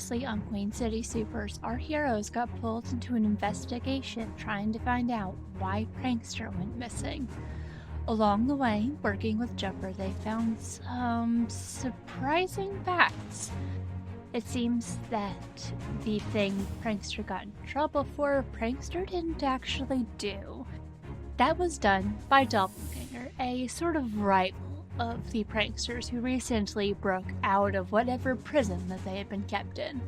Previously on Queen City Supers, our heroes got pulled into an investigation trying to find out why Prankster went missing. Along the way, working with Jumper, they found some surprising facts. It seems that the thing Prankster got in trouble for, Prankster didn't actually do. That was done by Doppelganger, a sort of rival of the pranksters who recently broke out of whatever prison that they had been kept in.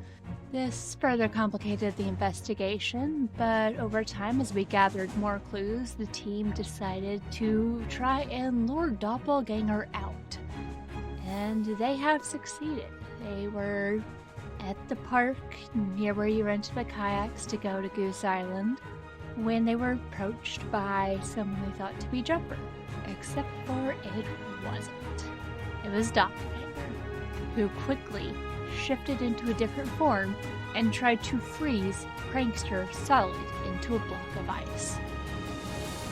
This further complicated the investigation, but over time, as we gathered more clues, the team decided to try and lure Doppelganger out. And they have succeeded. They were at the park near where you rented the kayaks to go to Goose Island when they were approached by someone they thought to be Jumper. Except for it wasn't. It was Doppelganger, who quickly shifted into a different form and tried to freeze Prankster solid into a block of ice.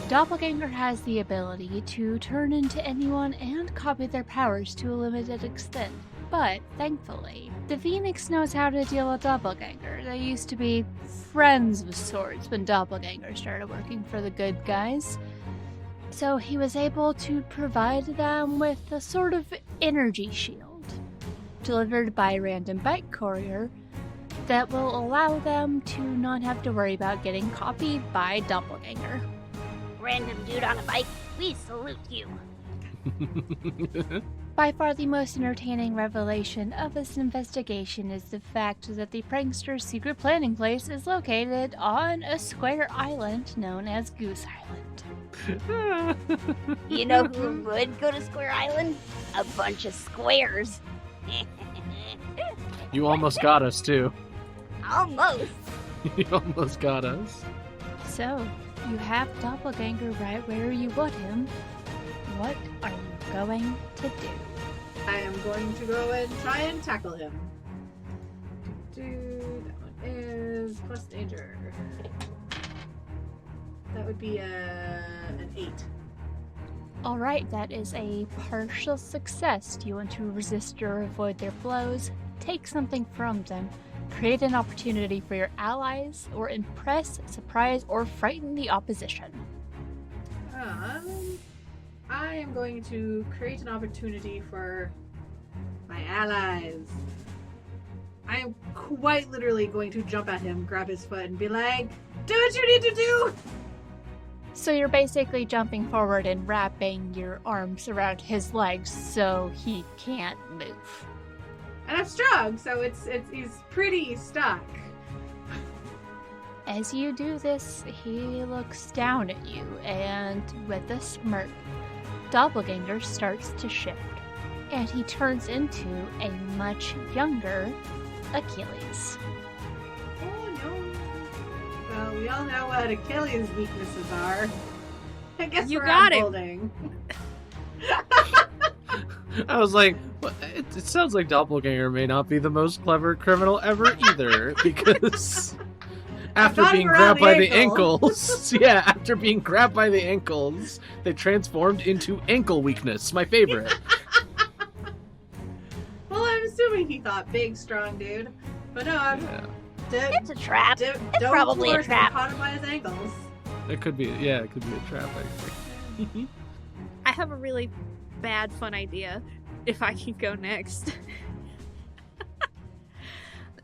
Doppelganger has the ability to turn into anyone and copy their powers to a limited extent, but thankfully, the Phoenix knows how to deal with Doppelganger. They used to be friends of sorts when Doppelganger started working for the good guys. So he was able to provide them with a sort of energy shield, delivered by a random bike courier, that will allow them to not have to worry about getting copied by Doppelganger. Random dude on a bike, we salute you. By far the most entertaining revelation of this investigation is the fact that the prankster's secret planning place is located on a square island known as Goose Island. You know who would go to Square Island? A bunch of squares. You almost got us, too. Almost. You almost got us. So, you have Doppelganger right where you want him. What are you going to do? I am going to go and try and tackle him. That one is plus danger. That would be an 8. Alright, that is a partial success. Do you want to resist or avoid their blows, take something from them, create an opportunity for your allies, or impress, surprise, or frighten the opposition? I am going to create an opportunity for my allies. I am quite literally going to jump at him, grab his foot, and be like, do what you need to do! So you're basically jumping forward and wrapping your arms around his legs so he can't move. And I'm strong, so he's pretty stuck. As you do this, he looks down at you, and with a smirk, Doppelganger starts to shift, and he turns into a much younger Achilles. Oh no. Well, we all know what Achilles' weaknesses are. I guess You we're got it. unfolding. I was like, well, it sounds like Doppelganger may not be the most clever criminal ever either, because after got him being around grabbed by the the ankles, yeah, after being grabbed by the ankles, they transformed into ankle weakness, my favorite. Well, I'm assuming he thought big, strong dude. But no, I'm... Yeah. It's a trap. It's probably a trap. Caught him by his ankles. It could be, yeah, it could be a trap, actually. I have a really bad fun idea, if I can go next.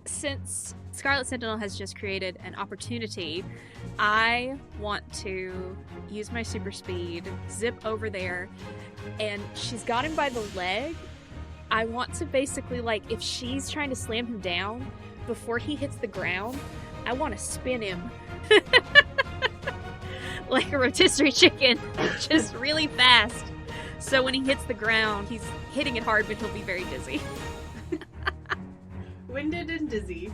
Since Scarlet Sentinel has just created an opportunity, I want to use my super speed, zip over there, and she's got him by the leg. I want to basically, like, if she's trying to slam him down, before he hits the ground, I want to spin him. Like a rotisserie chicken, just really fast. So when he hits the ground, he's hitting it hard, but he'll be very dizzy. Winded and dizzy.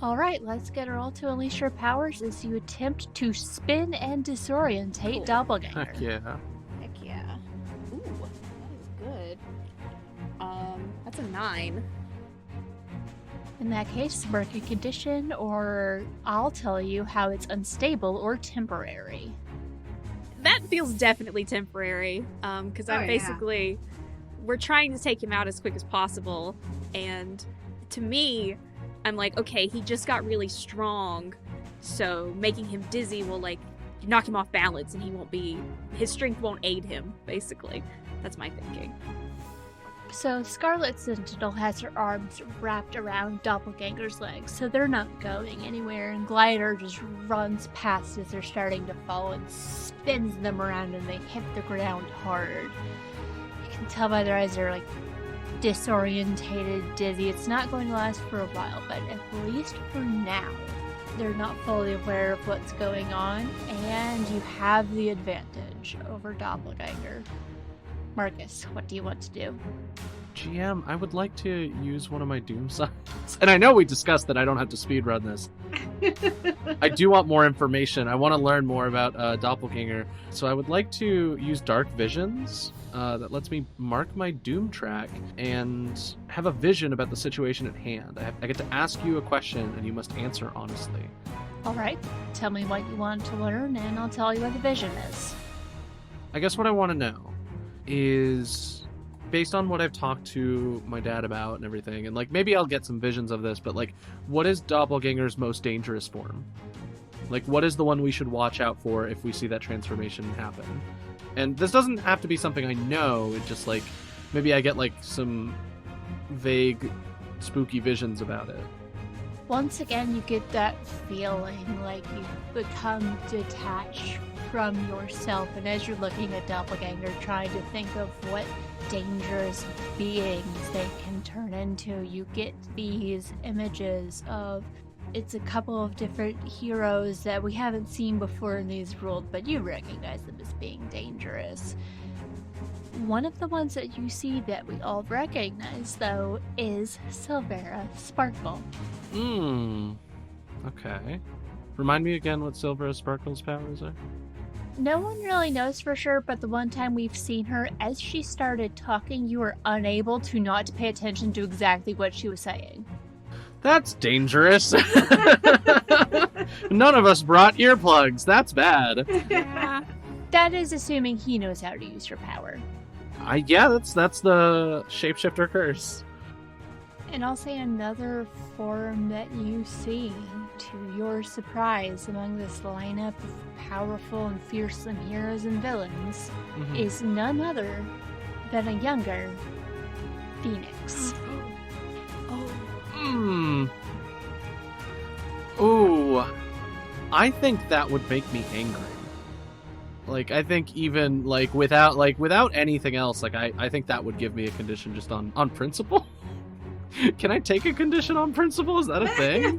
Alright, let's get her all to unleash her powers as you attempt to spin and disorientate Cool. Doppelganger. Heck yeah. Heck yeah. Ooh, that is good. That's a 9. In that case, work a condition, or I'll tell you how it's unstable or temporary. That feels definitely temporary, because I'm we're trying to take him out as quick as possible, and to me, I'm like, okay, he just got really strong, so making him dizzy will, like, knock him off balance and his strength won't aid him, basically. That's my thinking. So Scarlet Sentinel has her arms wrapped around Doppelganger's legs, so they're not going anywhere, and Glider just runs past as they're starting to fall and spins them around and they hit the ground hard. You can tell by their eyes they're like disorientated, dizzy. It's not going to last for a while, but at least for now, they're not fully aware of what's going on, and you have the advantage over Doppelganger. Marcus, what do you want to do? GM, I would like to use one of my Doom signs. And I know we discussed that I don't have to speedrun this. I do want more information. I want to learn more about Doppelganger. So I would like to use Dark Visions that lets me mark my Doom track and have a vision about the situation at hand. I get to ask you a question and you must answer honestly. All right, tell me what you want to learn and I'll tell you what the vision is. I guess what I want to know is, based on what I've talked to my dad about and everything, and like maybe I'll get some visions of this, but like, what is Doppelganger's most dangerous form? Like, what is the one we should watch out for if we see that transformation happen? And this doesn't have to be something I know, it's just like, maybe I get like some vague, spooky visions about it. Once again, you get that feeling like you've become detached from yourself, and as you're looking at Doppelganger, trying to think of what dangerous beings they can turn into, you get these images of, it's a couple of different heroes that we haven't seen before in these worlds, but you recognize them as being dangerous. One of the ones that you see that we all recognize, though, is Silvera Sparkle. Okay. Remind me again what Silvera Sparkle's powers are? No one really knows for sure, but the one time we've seen her, as she started talking, you were unable to not pay attention to exactly what she was saying. That's dangerous. None of us brought earplugs. That's bad. That is assuming he knows how to use her power. Yeah, that's the shapeshifter curse. And I'll say another form that you see, to your surprise, among this lineup of powerful and fearsome heroes and villains, is none other than a younger Phoenix. Ooh. I think that would make me angry. Like, I think even, without anything else, I think that would give me a condition just on principle. Can I take a condition on principle? Is that a thing?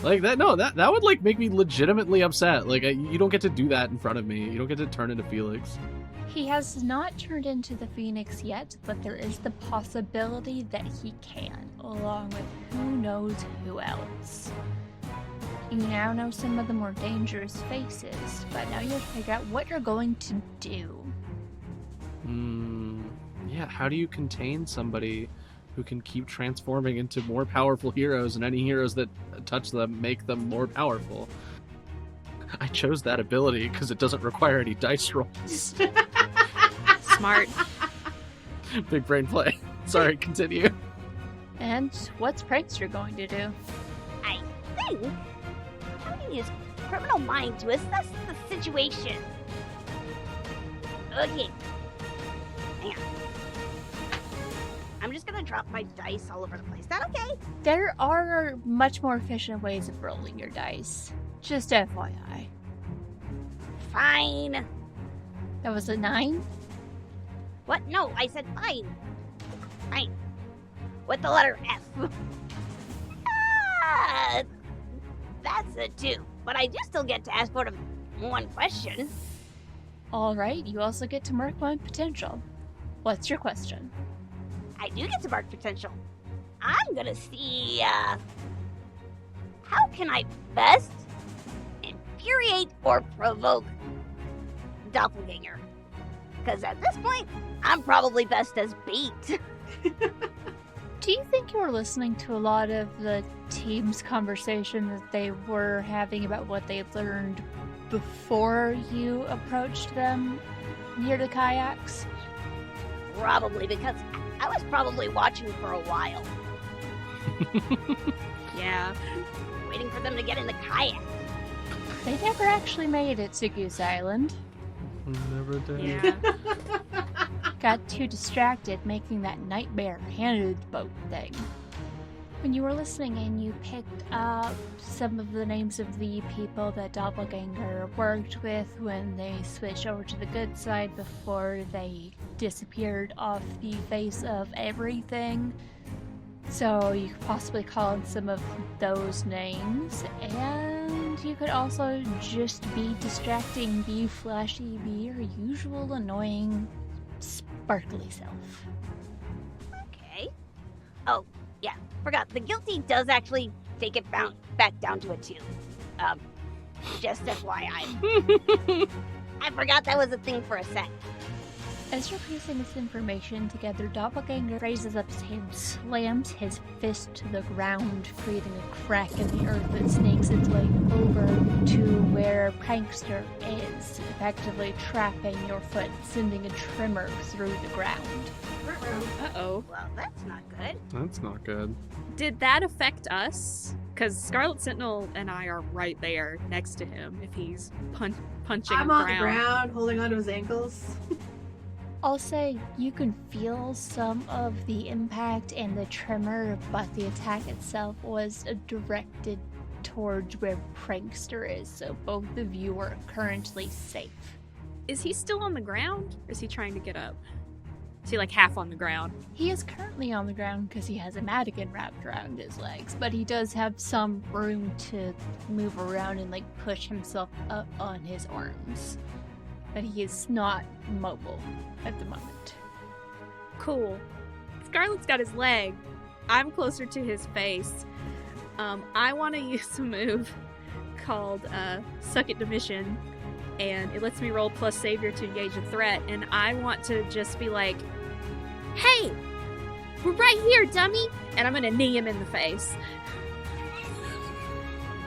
That would, make me legitimately upset. You don't get to do that in front of me. You don't get to turn into Felix. He has not turned into the Phoenix yet, but there is the possibility that he can, along with who knows who else. You now know some of the more dangerous faces, but now you have to figure out what you're going to do. Yeah, how do you contain somebody who can keep transforming into more powerful heroes, and any heroes that touch them make them more powerful? I chose that ability because it doesn't require any dice rolls. Smart. Big brain play. Sorry, continue. And what's Prankster going to do? I think I'm going to use criminal mind to assess the situation. Okay. Hang on. I'm just gonna drop my dice all over the place. Is that okay? There are much more efficient ways of rolling your dice. Just FYI. Fine. That was a 9? What? No, I said fine. Fine. With the letter F. That's a 2. But I do still get to ask one question. Alright, you also get to mark one potential. What's your question? I do get to mark potential. I'm gonna see, how can I best infuriate or provoke Doppelganger? Because at this point, I'm probably best as bait. Do you think you were listening to a lot of the team's conversation that they were having about what they learned before you approached them near the kayaks? Probably, because I was probably watching for a while. Yeah. Waiting for them to get in the kayak. They never actually made it to Goose Island. Never did. Yeah. Got too distracted making that nightmare handed boat thing. When you were listening in, you picked up some of the names of the people that Doppelganger worked with when they switched over to the good side before they disappeared off the face of everything. So you could possibly call in some of those names, and you could also just be distracting the flashy, be your usual annoying, sparkly self. Okay. Oh, yeah. Forgot. The guilty does actually take it back down to a 2. Just FYI. I forgot that was a thing for a sec. As you're piecing this information together, Doppelganger raises up his hand, slams his fist to the ground, creating a crack in the earth that snakes its way over to where Prankster is, effectively trapping your foot, sending a tremor through the ground. Uh-oh. Well, that's not good. That's not good. Did that affect us? Because Scarlet Sentinel and I are right there next to him if he's punching I'm on the ground, holding onto his ankles. I'll say you can feel some of the impact and the tremor, but the attack itself was directed towards where Prankster is, so both of you are currently safe. Is he still on the ground? Or is he trying to get up? Is he like half on the ground? He is currently on the ground because he has a mannequin wrapped around his legs, but he does have some room to move around and like push himself up on his arms. But he is not mobile at the moment. Cool. Scarlet's got his leg. I'm closer to his face. I want to use a move called Suck It to Mission, and it lets me roll plus Savior to engage a threat, and I want to just be like, hey, we're right here, dummy! And I'm going to knee him in the face.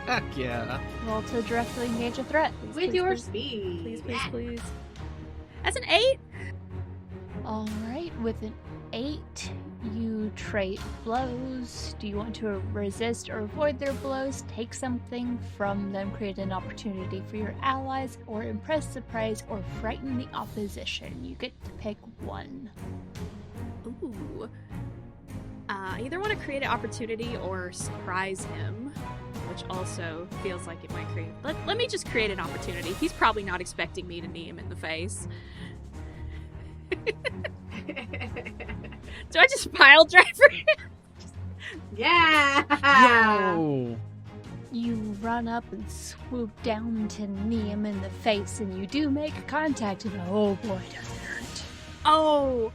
Heck yeah. Roll to directly engage a threat. With your speed. Please, please, please. That's an 8. Alright, with an 8, you trade blows. Do you want to resist or avoid their blows, take something from them, create an opportunity for your allies, or impress, surprise, or frighten the opposition? You get to pick one. Ooh. I either want to create an opportunity or surprise him, which also feels like it might create... Let me just create an opportunity. He's probably not expecting me to knee him in the face. Do I just pile driver him? Yeah! Yo! You run up and swoop down to knee him in the face, and you do make contact, and oh boy, does it hurt. Oh!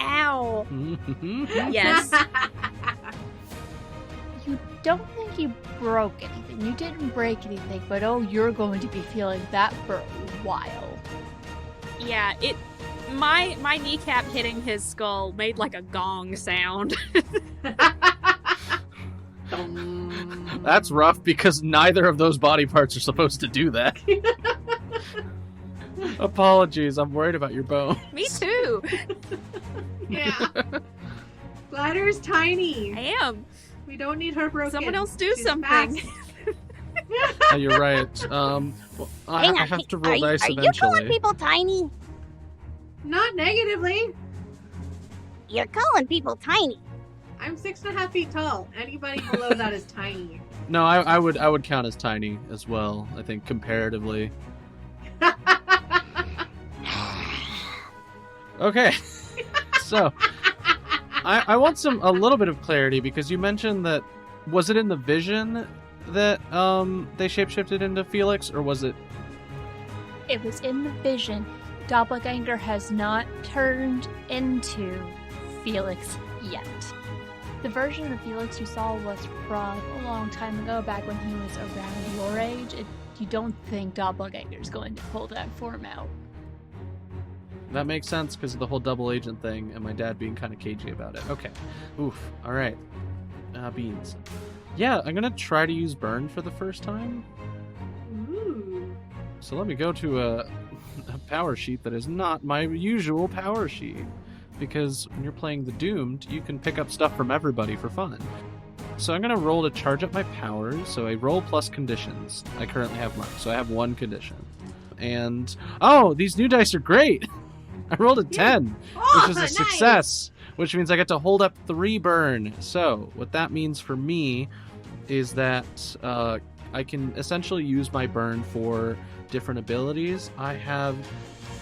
Ow! Yes. You don't think you broke anything. You didn't break anything, but oh, you're going to be feeling that for a while. Yeah, my kneecap hitting his skull made like a gong sound. That's rough because neither of those body parts are supposed to do that. Apologies, I'm worried about your bone. Me too. Yeah. Glider's tiny. I am. We don't need her broken. Someone else do She's something. fast. You're right. Well, I Hang on, have to roll dice are you eventually. calling people tiny? Not negatively. You're calling people tiny. I'm 6.5 feet tall. Anybody below that is tiny. No, I would count as tiny as well. I think comparatively. Okay, so I want a little bit of clarity because you mentioned that was it in the vision that they shapeshifted into Felix, or was it? It was in the vision. Doppelganger has not turned into Felix yet. The version of Felix you saw was from a long time ago, back when he was around your age. You don't think Doppelganger's going to pull that form out. That makes sense because of the whole double agent thing and my dad being kind of cagey about it. Okay. Oof. All right. Beans. Yeah, I'm going to try to use burn for the first time. Ooh. So let me go to a power sheet that is not my usual power sheet. because when you're playing the Doomed, you can pick up stuff from everybody for fun. So I'm going to roll to charge up my powers. So I roll plus conditions. I currently have marked, so I have 1 condition. And, oh, these new dice are great! I rolled a 10, which is a success, which means I get to hold up 3 burn. So what that means for me is that I can essentially use my burn for different abilities. I have,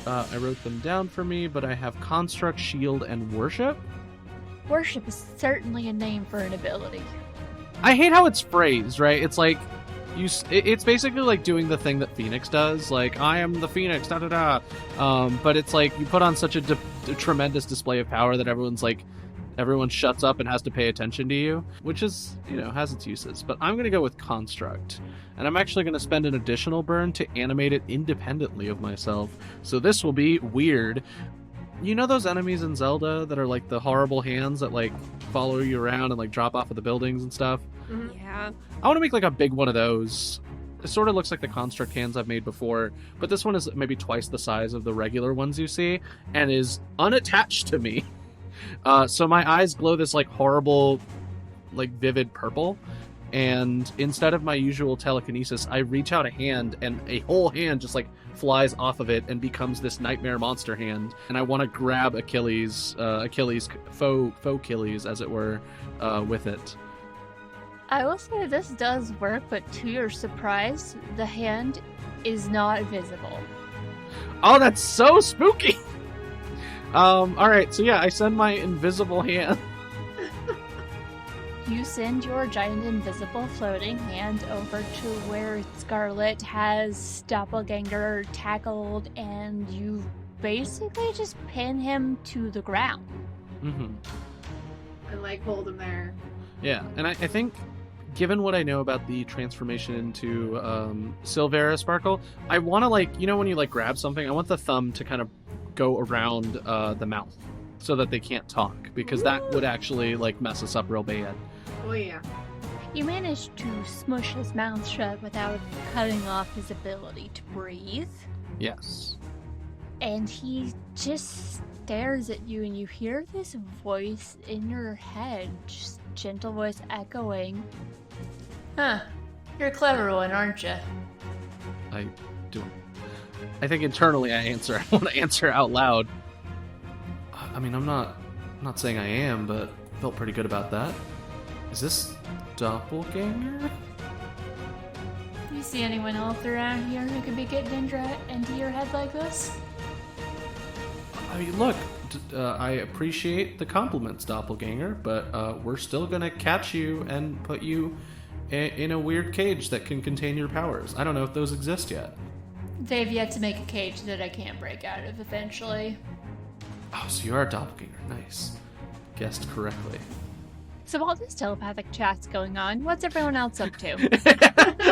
I wrote them down for me, but I have Construct, Shield, and Worship. Worship is certainly a name for an ability. I hate how it's phrased, right? It's like, it's basically like doing the thing that Phoenix does, like, I am the Phoenix, da-da-da. But it's like, you put on such a tremendous display of power that everyone shuts up and has to pay attention to you, which is, has its uses. But I'm going to go with Construct. And I'm actually going to spend an additional burn to animate it independently of myself. So this will be weird. You know those enemies in Zelda that are like the horrible hands that like follow you around and like drop off of the buildings and stuff? Mm-hmm. Yeah. I want to make like a big one of those. It sort of looks like the Construct hands I've made before, but this one is maybe twice the size of the regular ones you see and is unattached to me. So my eyes glow this like horrible, like vivid purple. And instead of my usual telekinesis, I reach out a hand and a whole hand just like flies off of it and becomes this nightmare monster hand. And I want to grab Achilles, faux Achilles, as it were, with it. I will say this does work, but to your surprise, the hand is not visible. Oh, that's so spooky! Alright, so yeah, I send my invisible hand. You send your giant invisible floating hand over to where Scarlet has Doppelganger tackled, and you basically just pin him to the ground. Mm-hmm. And like hold him there. Yeah, and I think, given what I know about the transformation into Silvera Sparkle, I want to like, when you like grab something, I want the thumb to kind of go around the mouth so that they can't talk, because that would actually like mess us up real bad. Oh yeah. You managed to smush his mouth shut without cutting off his ability to breathe. Yes. And he just stares at you, and you hear this voice in your head, just gentle voice echoing. Huh. You're a clever one, aren't you? I do. I think internally I want to answer out loud. I mean, I'm not saying I am, but felt pretty good about that. Is this Doppelganger? You see anyone else around here who could be getting into your head like this? I mean, look, I appreciate the compliments, Doppelganger, but we're still gonna catch you and put you in a weird cage that can contain your powers. I don't know if those exist yet. They've yet to make a cage that I can't break out of eventually. Oh, so you are a Doppelganger. Nice. Guessed correctly. So while this telepathic chat's going on, what's everyone else up to?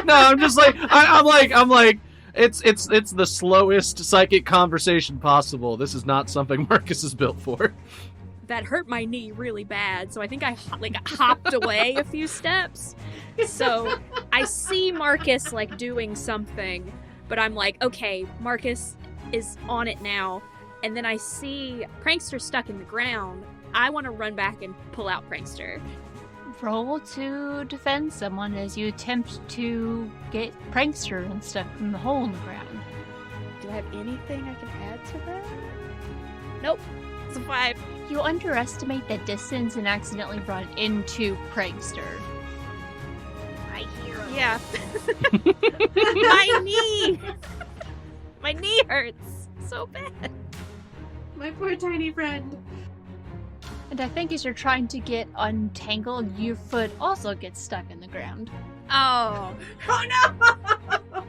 No, I'm just like, I'm like, it's the slowest psychic conversation possible. This is not something Marcus is built for. That hurt my knee really bad, so I think I hopped away a few steps. So I see Marcus like doing something, but I'm like, okay, Marcus is on it now. And then I see Prankster stuck in the ground. I want to run back and pull out Prankster. Roll to defend someone as you attempt to get Prankster unstuck from the hole in the ground. Do I have anything I can add to that? Nope. It's a 5. You underestimate the distance and accidentally run into Prankster. My hero. Yeah. My knee! My knee hurts so bad. My poor tiny friend. And I think as you're trying to get untangled, your foot also gets stuck in the ground. Oh. Oh no!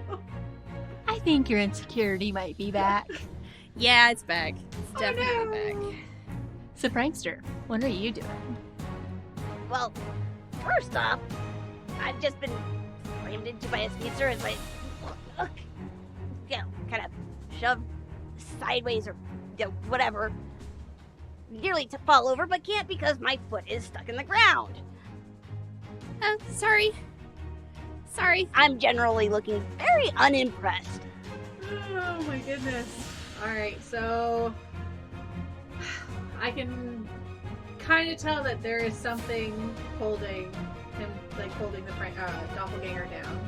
I think your insecurity might be back. Yeah, it's back. It's definitely back. So Prankster, what are you doing? Well, first off, I've just been slammed into by a speedster and kind of shoved sideways or whatever. Nearly to fall over, but can't because my foot is stuck in the ground. Oh, sorry. I'm generally looking very unimpressed. Oh my goodness. Alright, so I can kind of tell that there is something holding him, like holding the doppelganger down.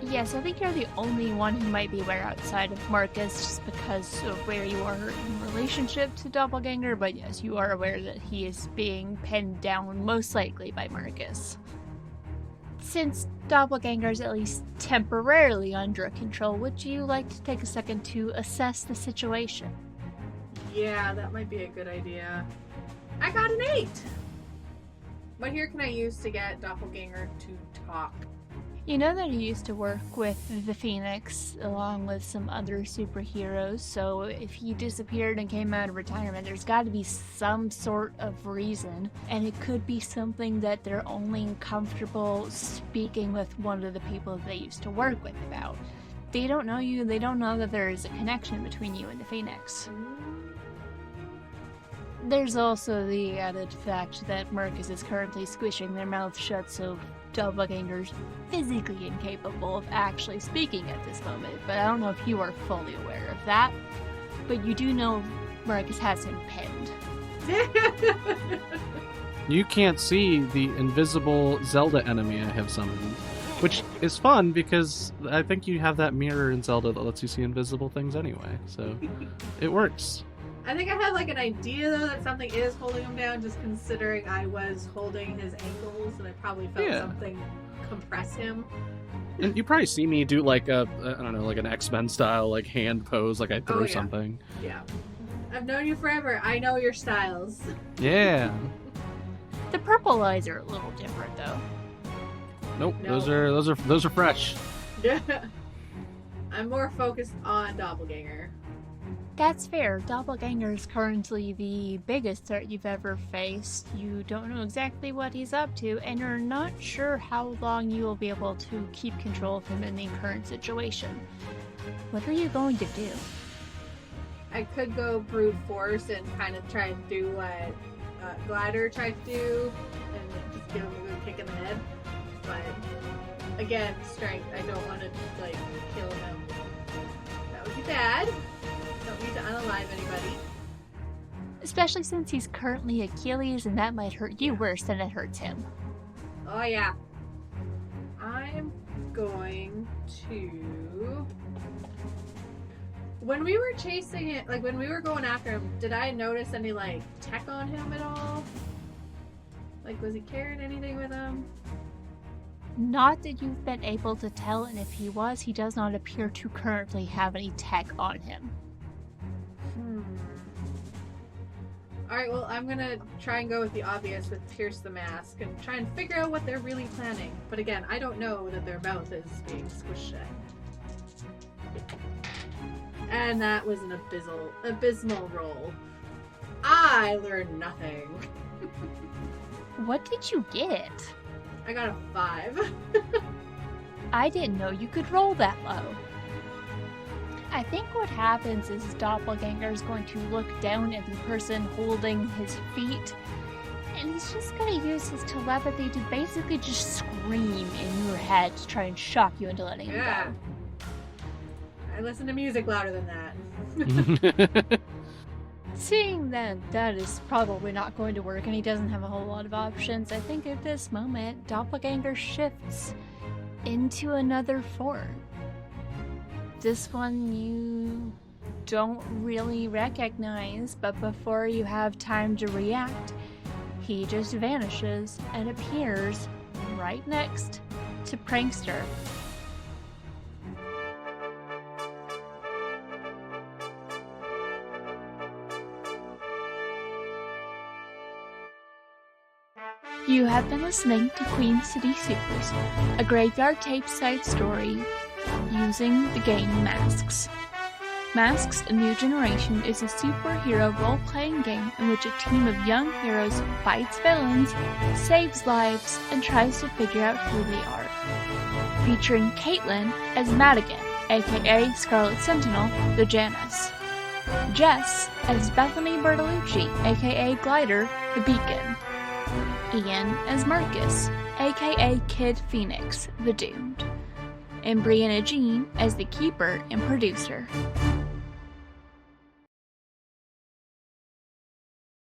Yes, I think you're the only one who might be aware outside of Marcus just because of where you are in relationship to Doppelganger, but yes, you are aware that he is being pinned down most likely by Marcus. Since Doppelganger is at least temporarily under control, would you like to take a second to assess the situation? Yeah, that might be a good idea. I got an 8! What here can I use to get Doppelganger to talk? You know that he used to work with the Phoenix along with some other superheroes, so if he disappeared and came out of retirement, there's got to be some sort of reason, and it could be something that they're only comfortable speaking with one of the people they used to work with about. They don't know you, they don't know that there is a connection between you and the Phoenix. There's also the added fact that Marcus is currently squishing their mouth shut, so Doppelganger's physically incapable of actually speaking at this moment, but I don't know if you are fully aware of that. But you do know Marcus has him pinned. You can't see the invisible Zelda enemy I have summoned, which is fun because I think you have that mirror in Zelda that lets you see invisible things anyway, so it works. I think I have like an idea though that something is holding him down, just considering I was holding his ankles and I probably felt something compress him. And you probably see me do like a, I don't know, like an X-Men style like hand pose, like I throw something. Yeah. I've known you forever. I know your styles. Yeah. The purple eyes are a little different though. Nope, those are fresh. I'm more focused on Doppelganger. That's fair. Doppelganger is currently the biggest threat you've ever faced. You don't know exactly what he's up to, and you're not sure how long you will be able to keep control of him in the current situation. What are you going to do? I could go brute force and kind of try and do what Glider tried to do, and just give him a good kick in the head. But again, strength. I don't want to like kill him. That would be bad. Don't need to unalive anybody. Especially since he's currently Achilles, and that might hurt you worse than it hurts him. Oh yeah. I'm going to... When we were chasing it, like when we were going after him, did I notice any like tech on him at all? Like was he carrying anything with him? Not that you've been able to tell, and if he was, he does not appear to currently have any tech on him. Alright, well, I'm gonna try and go with the obvious with Pierce the Mask and try and figure out what they're really planning. But again, I don't know that their mouth is being squished shut. And that was an abysmal roll. I learned nothing. What did you get? I got a 5. I didn't know you could roll that low. I think what happens is Doppelganger is going to look down at the person holding his feet, and he's just going to use his telepathy to basically just scream in your head to try and shock you into letting him go. I listen to music louder than that. Seeing that that is probably not going to work and he doesn't have a whole lot of options, I think at this moment, Doppelganger shifts into another form. This one you don't really recognize, but before you have time to react, he just vanishes and appears right next to Prankster. You have been listening to Queen City Supers, a graveyard tape side story using the game Masks. Masks: A New Generation is a superhero role-playing game in which a team of young heroes fights villains, saves lives, and tries to figure out who they are. Featuring Caitlin as Madigan, aka Scarlet Sentinel, the Janus. Jess as Bethany Bertolucci, aka Glider, the Beacon. Ian as Marcus, aka Kid Phoenix, the Doomed. And Brianna Jean as the Keeper and Producer.